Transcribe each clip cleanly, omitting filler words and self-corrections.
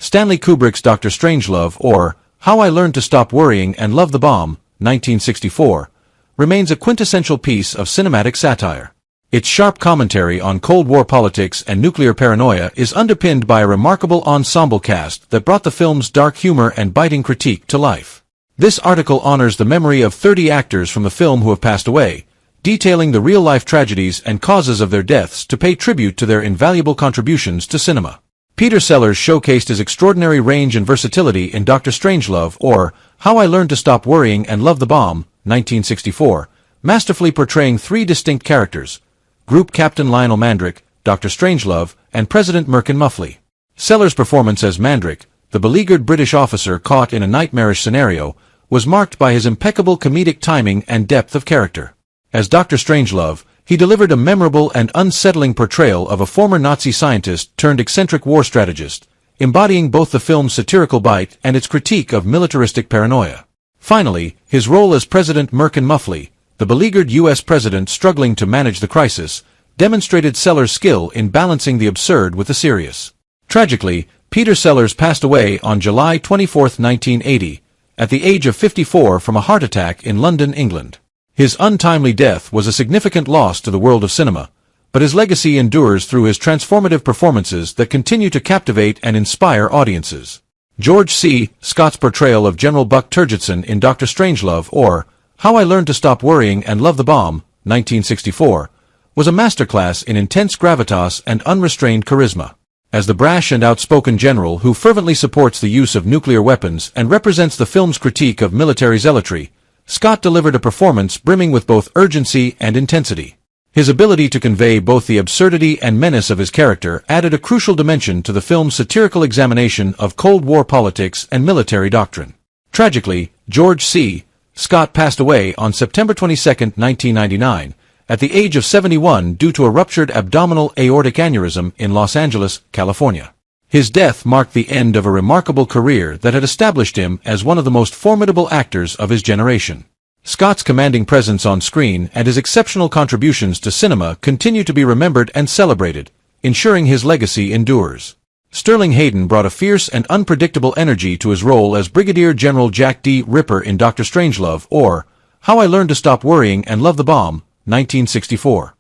Stanley Kubrick's Dr. Strangelove, or How I Learned to Stop Worrying and Love the Bomb, 1964, remains a quintessential piece of cinematic satire. Its sharp commentary on Cold War politics and nuclear paranoia is underpinned by a remarkable ensemble cast that brought the film's dark humor and biting critique to life. This article honors the memory of 30 actors from the film who have passed away, detailing the real-life tragedies and causes of their deaths to pay tribute to their invaluable contributions to cinema. Peter Sellers showcased his extraordinary range and versatility in Dr. Strangelove, or How I Learned to Stop Worrying and Love the Bomb, 1964, masterfully portraying three distinct characters: Group Captain Lionel Mandrick, Dr. Strangelove, and President Merkin Muffley. Sellers' performance as Mandrick, the beleaguered British officer caught in a nightmarish scenario, was marked by his impeccable comedic timing and depth of character. As Dr. Strangelove, he delivered a memorable and unsettling portrayal of a former Nazi scientist turned eccentric war strategist, embodying both the film's satirical bite and its critique of militaristic paranoia. Finally, his role as President Merkin Muffley, the beleaguered U.S. president struggling to manage the crisis, demonstrated Sellers' skill in balancing the absurd with the serious. Tragically, Peter Sellers passed away on July 24, 1980, at the age of 54 from a heart attack in London, England. His untimely death was a significant loss to the world of cinema, but his legacy endures through his transformative performances that continue to captivate and inspire audiences. George C. Scott's portrayal of General Buck Turgidson in Dr. Strangelove, or How I Learned to Stop Worrying and Love the Bomb, 1964, was a masterclass in intense gravitas and unrestrained charisma. As the brash and outspoken general who fervently supports the use of nuclear weapons and represents the film's critique of military zealotry, Scott delivered a performance brimming with both urgency and intensity. His ability to convey both the absurdity and menace of his character added a crucial dimension to the film's satirical examination of Cold War politics and military doctrine. Tragically, George C. Scott passed away on September 22, 1999, at the age of 71 due to a ruptured abdominal aortic aneurysm in Los Angeles, California. His death marked the end of a remarkable career that had established him as one of the most formidable actors of his generation. Scott's commanding presence on screen and his exceptional contributions to cinema continue to be remembered and celebrated, ensuring his legacy endures. Sterling Hayden brought a fierce and unpredictable energy to his role as Brigadier General Jack D. Ripper in Dr. Strangelove, or How I Learned to Stop Worrying and Love the Bomb, 1964.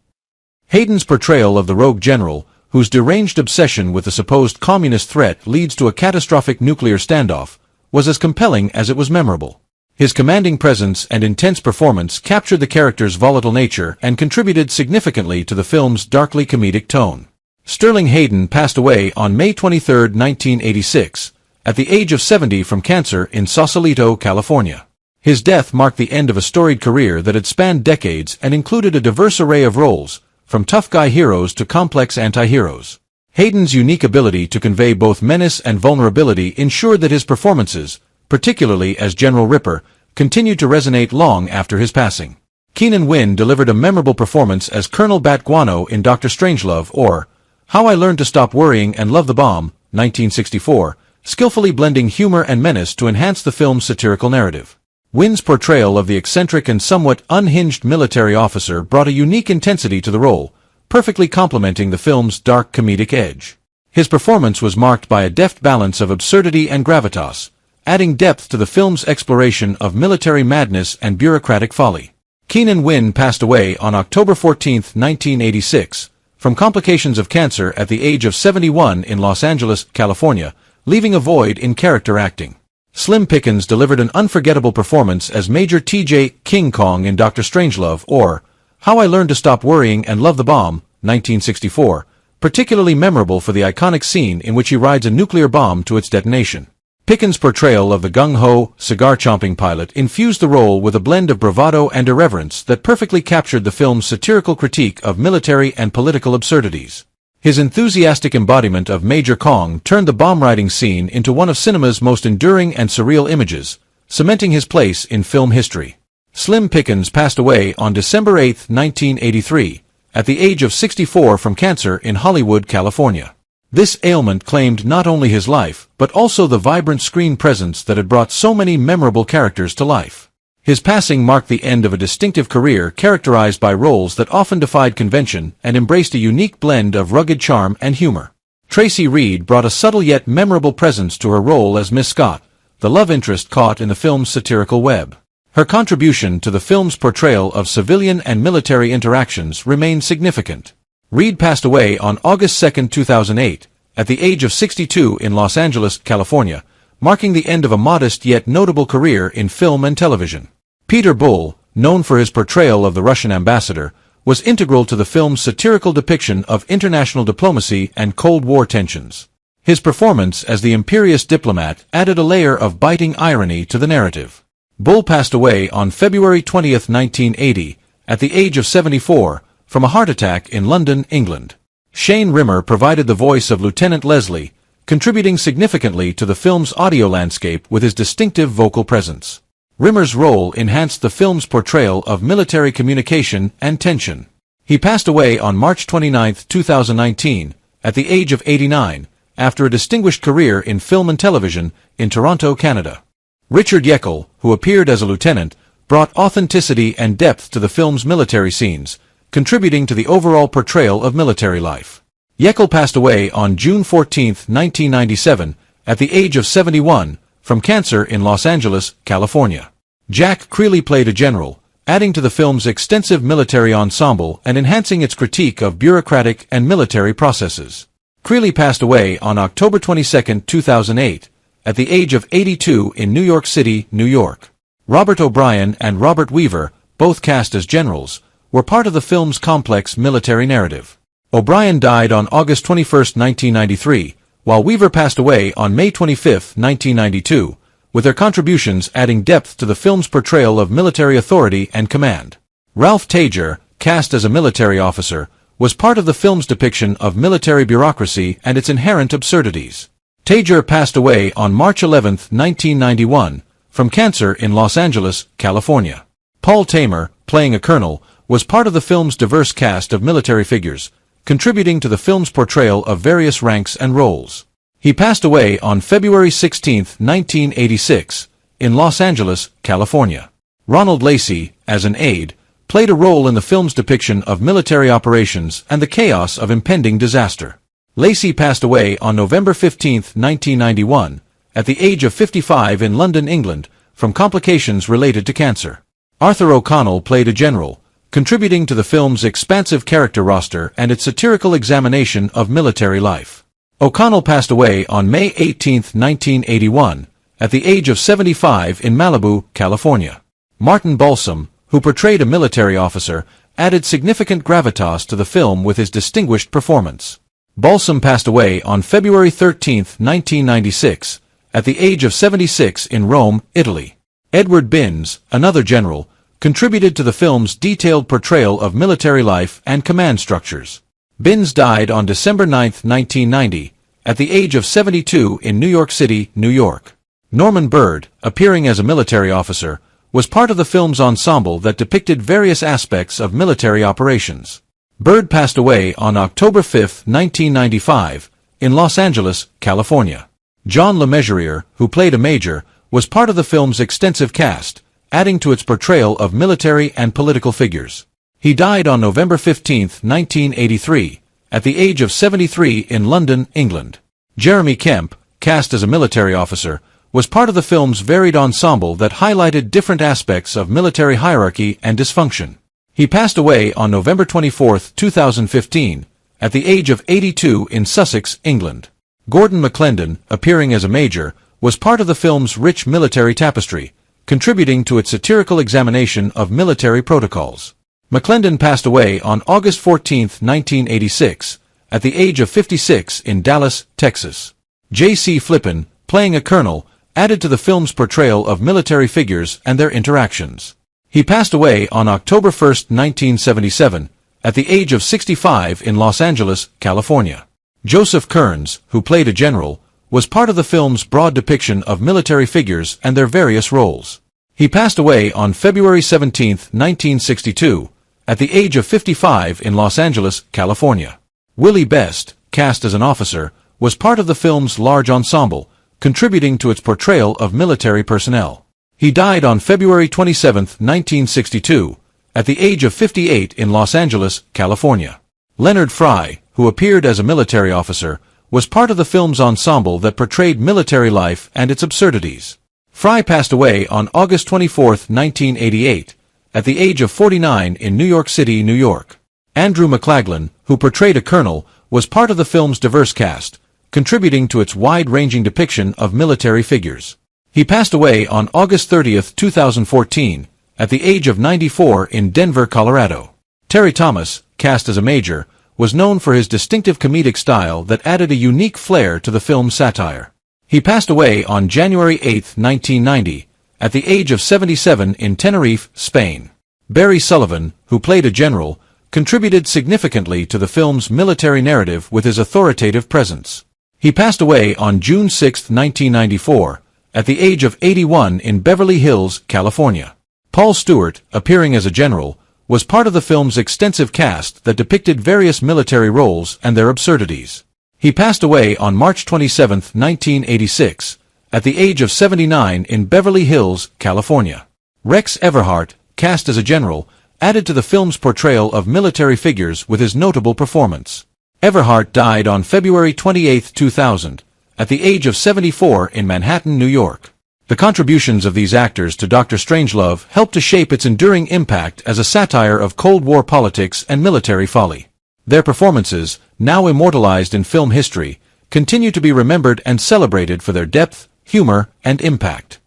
Hayden's portrayal of the rogue general, whose deranged obsession with the supposed communist threat leads to a catastrophic nuclear standoff, was as compelling as it was memorable. His commanding presence and intense performance captured the character's volatile nature and contributed significantly to the film's darkly comedic tone. Sterling Hayden passed away on May 23, 1986, at the age of 70 from cancer in Sausalito, California. His death marked the end of a storied career that had spanned decades and included a diverse array of roles, from tough guy heroes to complex anti-heroes. Hayden's unique ability to convey both menace and vulnerability ensured that his performances, particularly as General Ripper, continued to resonate long after his passing. Keenan Wynn delivered a memorable performance as Colonel Bat Guano in Dr. Strangelove, or How I Learned to Stop Worrying and Love the Bomb, 1964, skillfully blending humor and menace to enhance the film's satirical narrative. Wynn's portrayal of the eccentric and somewhat unhinged military officer brought a unique intensity to the role, perfectly complementing the film's dark comedic edge. His performance was marked by a deft balance of absurdity and gravitas, adding depth to the film's exploration of military madness and bureaucratic folly. Keenan Wynn passed away on October 14, 1986, from complications of cancer at the age of 71 in Los Angeles, California, leaving a void in character acting. Slim Pickens delivered an unforgettable performance as Major T.J. King Kong in Dr. Strangelove, or How I Learned to Stop Worrying and Love the Bomb, 1964, particularly memorable for the iconic scene in which he rides a nuclear bomb to its detonation. Pickens' portrayal of the gung-ho, cigar-chomping pilot infused the role with a blend of bravado and irreverence that perfectly captured the film's satirical critique of military and political absurdities. His enthusiastic embodiment of Major Kong turned the bomb-riding scene into one of cinema's most enduring and surreal images, cementing his place in film history. Slim Pickens passed away on December 8, 1983, at the age of 64 from cancer in Hollywood, California. This ailment claimed not only his life, but also the vibrant screen presence that had brought so many memorable characters to life. His passing marked the end of a distinctive career characterized by roles that often defied convention and embraced a unique blend of rugged charm and humor. Tracy Reed brought a subtle yet memorable presence to her role as Miss Scott, the love interest caught in the film's satirical web. Her contribution to the film's portrayal of civilian and military interactions remained significant. Reed passed away on August 2, 2008, at the age of 62 in Los Angeles, California, marking the end of a modest yet notable career in film and television. Peter Bull, known for his portrayal of the Russian ambassador, was integral to the film's satirical depiction of international diplomacy and Cold War tensions. His performance as the imperious diplomat added a layer of biting irony to the narrative. Bull passed away on February 20, 1980, at the age of 74, from a heart attack in London, England. Shane Rimmer provided the voice of Lieutenant Leslie, contributing significantly to the film's audio landscape with his distinctive vocal presence. Rimmer's role enhanced the film's portrayal of military communication and tension. He passed away on March 29, 2019, at the age of 89, after a distinguished career in film and television in Toronto, Canada. Richard Yeckel, who appeared as a lieutenant, brought authenticity and depth to the film's military scenes, contributing to the overall portrayal of military life. Yeckel passed away on June 14, 1997, at the age of 71, from cancer in Los Angeles, California. Jack Creeley played a general, adding to the film's extensive military ensemble and enhancing its critique of bureaucratic and military processes. Creeley passed away on October 22, 2008, at the age of 82 in New York City, New York. Robert O'Brien and Robert Weaver, both cast as generals, were part of the film's complex military narrative. O'Brien died on August 21, 1993, while Weaver passed away on May 25, 1992, with their contributions adding depth to the film's portrayal of military authority and command. Ralph Tager, cast as a military officer, was part of the film's depiction of military bureaucracy and its inherent absurdities. Tager passed away on March 11, 1991, from cancer in Los Angeles, California. Paul Tamer, playing a colonel, was part of the film's diverse cast of military figures, contributing to the film's portrayal of various ranks and roles. He passed away on February 16, 1986, in Los Angeles, California. Ronald Lacey, as an aide, played a role in the film's depiction of military operations and the chaos of impending disaster. Lacey passed away on November 15, 1991, at the age of 55 in London, England, from complications related to cancer. Arthur O'Connell played a general, contributing to the film's expansive character roster and its satirical examination of military life. O'Connell passed away on May 18, 1981, at the age of 75 in Malibu, California. Martin Balsam, who portrayed a military officer, added significant gravitas to the film with his distinguished performance. Balsam passed away on February 13, 1996, at the age of 76 in Rome, Italy. Edward Binns, another general, contributed to the film's detailed portrayal of military life and command structures. Binns died on December 9, 1990, at the age of 72 in New York City, New York. Norman Bird, appearing as a military officer, was part of the film's ensemble that depicted various aspects of military operations. Bird passed away on October 5, 1995, in Los Angeles, California. John LeMessurier, who played a major, was part of the film's extensive cast, adding to its portrayal of military and political figures. He died on November 15, 1983, at the age of 73 in London, England. Jeremy Kemp, cast as a military officer, was part of the film's varied ensemble that highlighted different aspects of military hierarchy and dysfunction. He passed away on November 24, 2015, at the age of 82 in Sussex, England. Gordon McClendon, appearing as a major, was part of the film's rich military tapestry, contributing to its satirical examination of military protocols. McClendon passed away on August 14, 1986, at the age of 56 in Dallas, Texas. J.C. Flippen, playing a colonel, added to the film's portrayal of military figures and their interactions. He passed away on October 1, 1977, at the age of 65 in Los Angeles, California. Joseph Kearns, who played a general, was part of the film's broad depiction of military figures and their various roles. He passed away on February 17, 1962, at the age of 55 in Los Angeles, California. Willie Best, cast as an officer, was part of the film's large ensemble, contributing to its portrayal of military personnel. He died on February 27, 1962, at the age of 58 in Los Angeles, California. Leonard Fry, who appeared as a military officer, was part of the film's ensemble that portrayed military life and its absurdities. Fry passed away on August 24, 1988, at the age of 49 in New York City, New York. Andrew McLaglen, who portrayed a colonel, was part of the film's diverse cast, contributing to its wide-ranging depiction of military figures. He passed away on August 30, 2014, at the age of 94 in Denver, Colorado. Terry Thomas, cast as a major, was known for his distinctive comedic style that added a unique flair to the film's satire. He passed away on January 8, 1990, at the age of 77 in Tenerife, Spain. Barry Sullivan, who played a general, contributed significantly to the film's military narrative with his authoritative presence. He passed away on June 6, 1994, at the age of 81 in Beverly Hills, California. Paul Stewart, appearing as a general, was part of the film's extensive cast that depicted various military roles and their absurdities. He passed away on March 27, 1986, at the age of 79 in Beverly Hills, California. Rex Everhart, cast as a general, added to the film's portrayal of military figures with his notable performance. Everhart died on February 28, 2000, at the age of 74 in Manhattan, New York. The contributions of these actors to Dr. Strangelove helped to shape its enduring impact as a satire of Cold War politics and military folly. Their performances, now immortalized in film history, continue to be remembered and celebrated for their depth, humor, and impact.